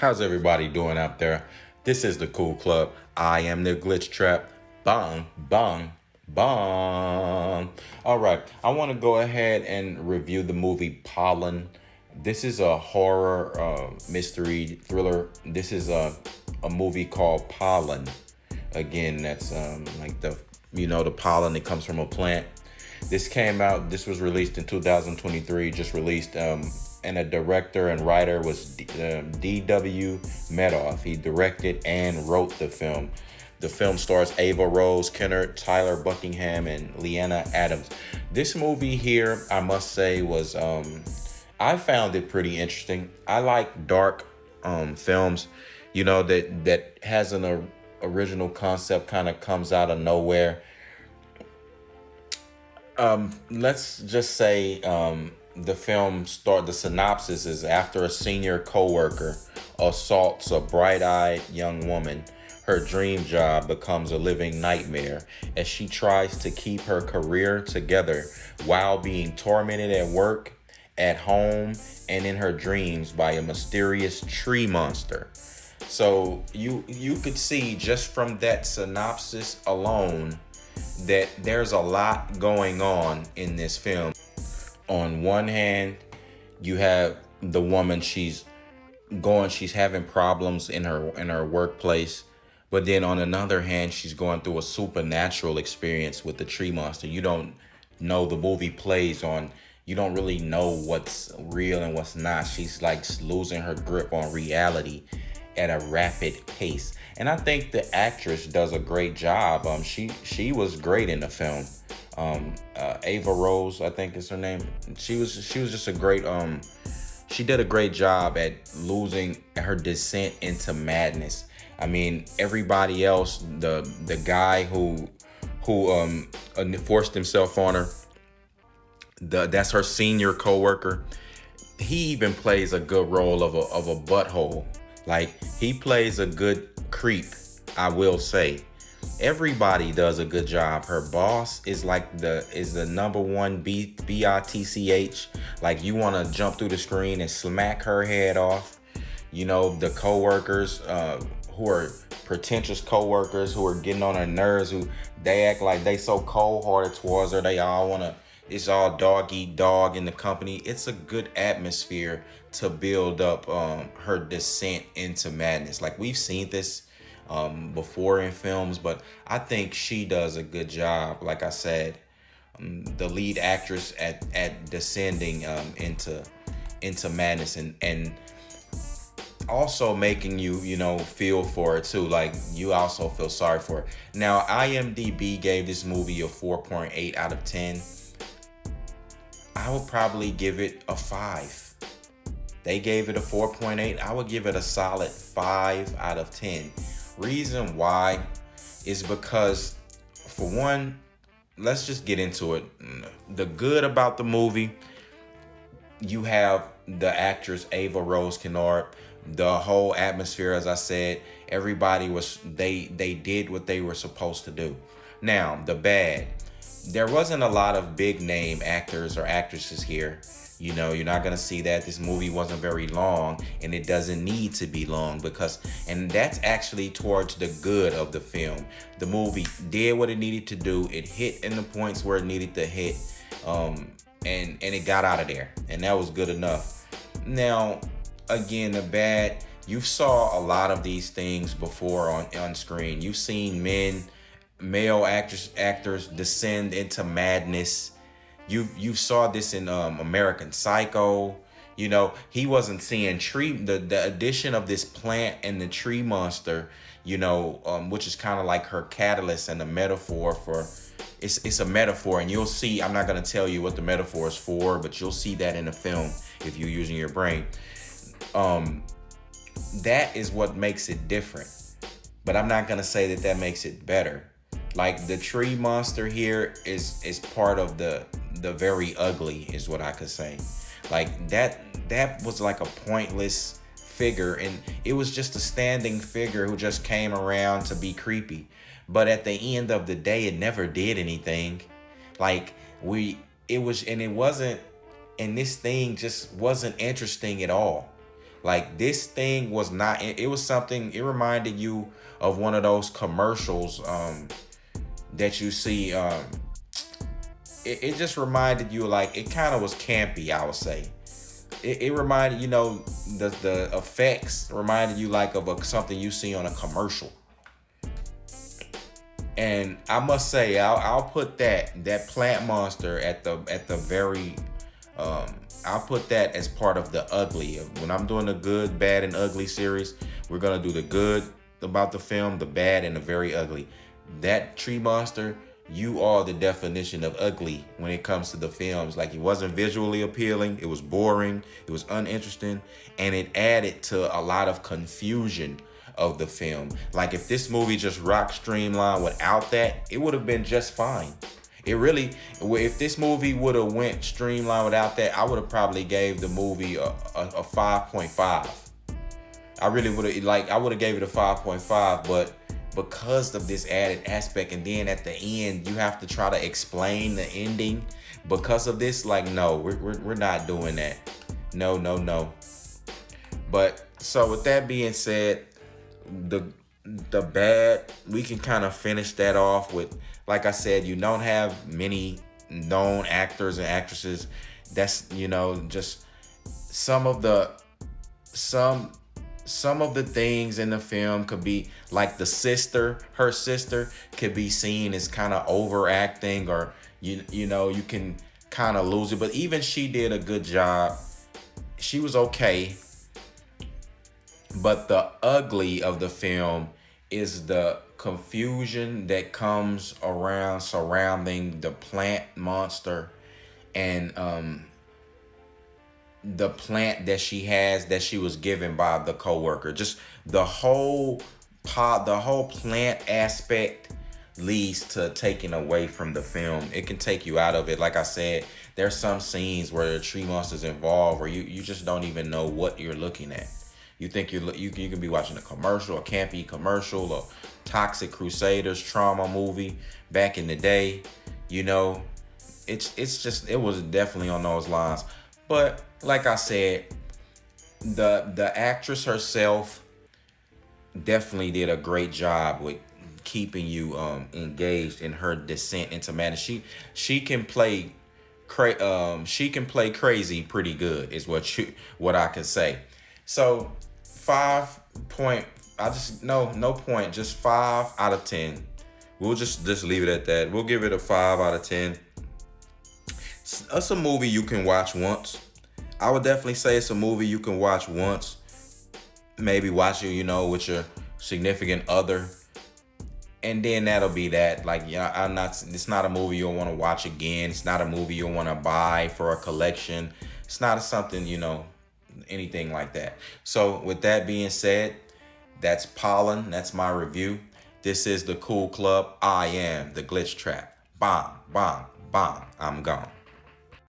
How's everybody doing out there? This is the Cool Club. I am the Glitch Trap. Bong, bong, bong. All right, I want to go ahead and review the movie Pollen. This is a horror mystery thriller. This is a movie called Pollen. Again, that's like the pollen that comes from a plant. This came out. This was released in 2023. Just released. And a director and writer was D.W. Medoff. He directed and wrote the film. The film stars Ava Rose Kennard, Tyler Buckingham, and Leanna Adams. This movie here, I must say, was I found it pretty interesting. I like dark films, that has an original concept, kind of comes out of nowhere. Let's just say the synopsis is: after a senior coworker assaults a bright-eyed young woman, her dream job becomes a living nightmare as she tries to keep her career together while being tormented at work, at home, and in her dreams by a mysterious tree monster. So you could see just from that synopsis alone that there's a lot going on in this film. On one hand, you have the woman, she's having problems in her workplace, but then on another hand, she's going through a supernatural experience with the tree monster. You don't know, the movie plays on, you don't really know what's real and what's not. She's like losing her grip on reality at a rapid pace. And I think the actress does a great job. She was great in the film. Ava Rose, I think is her name. She was just a great she did a great job at losing her descent into madness. I mean, everybody else, the guy who forced himself on her, that's her senior coworker. He even plays a good role of a butthole. Like, he plays a good creep, I will say. Everybody does a good job. Her boss is like the number one bitch. Like, you want to jump through the screen and smack her head off. The coworkers who are pretentious coworkers who are getting on her nerves, who they act like they so cold-hearted towards her. They all want to, it's all dog eat dog in the company. It's a good atmosphere to build up her descent into madness. Like, we've seen this before in films, but I think she does a good job. Like I said, the lead actress at descending into madness, and also making you feel for it too. Like, you also feel sorry for her. Now, IMDb gave this movie a 4.8 out of 10. I would probably give it a 5. They gave it a 4.8. I would give it a solid 5 out of 10. Reason why is because, for one, let's just get into it. The good about the movie, you have the actress Ava Rose Kennard. The whole atmosphere, as I said, everybody was, they did what they were supposed to do. Now, the bad, there wasn't a lot of big name actors or actresses here. You're not going to see that. This movie wasn't very long, and it doesn't need to be long, and that's actually towards the good of the film. The movie did what it needed to do. It hit in the points where it needed to hit, and it got out of there, and that was good enough. Now, again, the bad, you saw a lot of these things before on screen. You've seen male actors descend into madness. You saw this in American Psycho. He wasn't seeing the addition of this plant and the tree monster, which is kind of like her catalyst and a metaphor for, it's a metaphor, and you'll see, I'm not going to tell you what the metaphor is for, but you'll see that in the film if you're using your brain. That is what makes it different, but I'm not going to say that makes it better. Like, the tree monster here is part of the very ugly, is what I could say. Like, that was like a pointless figure, and it was just a standing figure who just came around to be creepy. But at the end of the day, it never did anything. Like, it wasn't, and this thing just wasn't interesting at all. Like this thing was not. It was something. It reminded you of one of those commercials that you see. It just reminded you, like, it kind of was campy, I would say. It reminded, the effects reminded you like of something you see on a commercial. And I must say, I'll put that plant monster at the very I'll put that as part of the ugly. When I'm doing the good, bad, and ugly series, we're gonna do the good about the film, the bad, and the very ugly. That tree monster, you are the definition of ugly when it comes to the films. Like, it wasn't visually appealing, it was boring, it was uninteresting, and it added to a lot of confusion of the film. Like, if this movie just rocked streamlined without that, it would have been just fine. It really, if this movie would have went streamlined without that, I would have probably gave the movie a 5.5. I really would have, I would have gave it a 5.5, but because of this added aspect, and then at the end you have to try to explain the ending because of this, like, no, we're not doing that. No. But so with that being said, the bad, we can kind of finish that off with, like I said, you don't have many known actors and actresses. That's, just some of the things in the film could be like her sister could be seen as kind of overacting, or you can kind of lose it. But even she did a good job. She was okay. But the ugly of the film is the confusion that comes around surrounding the plant monster and the plant that she was given by the coworker. Just the whole plant aspect leads to taking away from the film. It can take you out of it. Like I said, there's some scenes where the tree monster's involved where you just don't even know what you're looking at. You think you can be watching a commercial, a campy commercial, a Toxic Crusaders trauma movie back in the day. It was definitely on those lines. But like I said, the actress herself definitely did a great job with keeping you engaged in her descent into madness. She can play crazy pretty good, is what I can say. So just 5 out of 10. We'll just leave it at that. We'll give it a 5 out of 10. It's a movie you can watch once. I would definitely say it's a movie you can watch once. Maybe watch it, with your significant other. And then that'll be that. Like, it's not a movie you'll want to watch again. It's not a movie you'll want to buy for a collection. It's not something, anything like that. So with that being said, that's Pollen. That's my review. This is the Cool Club. I am the Glitch Trap. Bang, bang, bang. I'm gone.